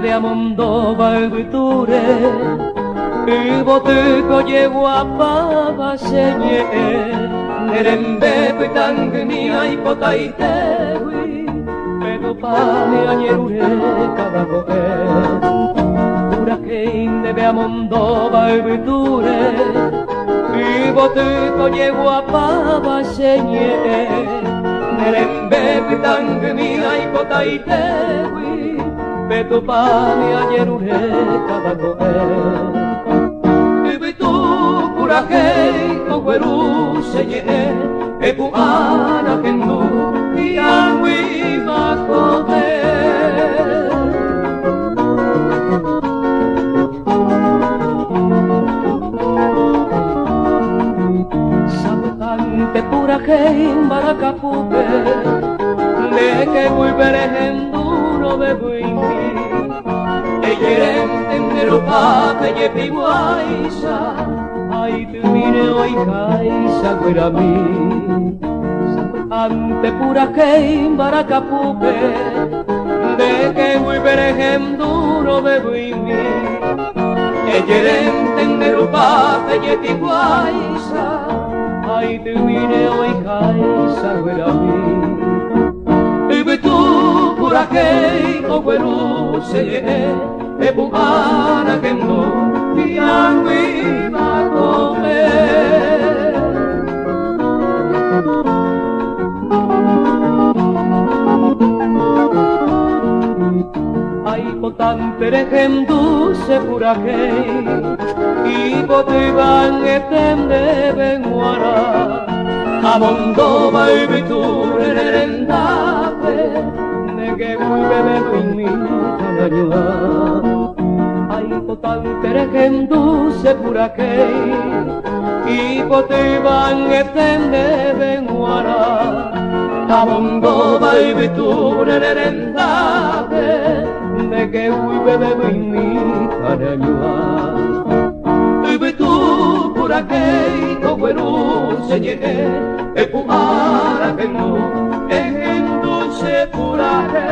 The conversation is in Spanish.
de Amondoba el viture, y botico llegó a pava señe, nerembe pitangnia y potaitewi, pero pane añerure cada coger. Huracán de Amondoba el viture, y botico llegó a pava señe, nerembe pitangnia y potaitewi, pero pane añerure cada coger. Huracán con Guerú se llene, Epuana Genú y Angui Macote. Sabotante Huracán Baracapupe, de que volveré duro de buini, ella entender o pape y piguaisa. Ay, tu mire hoy caisa fuera mí, ante pura que Baracapupe, de que volveré duro de buini, ella entender o pape y piguaisa. Ay, tu mire hoy caisa fuera mí, y ve tú pura que o Guerú se llene, e pujana que no y angui va comer. Ay, potan perejem dulce puraje, y potiban etende benguara, Amondoba y viture nerendape, negue muy bebe en mi canañua. Ay, potan perejem dulce puraje, y potiban etende benguara, Amondoba y viture nerendape, negue muy bebe en mi canañua. Y tu puraje, no Guerú se llene, Epuara que no, en dulce puraje.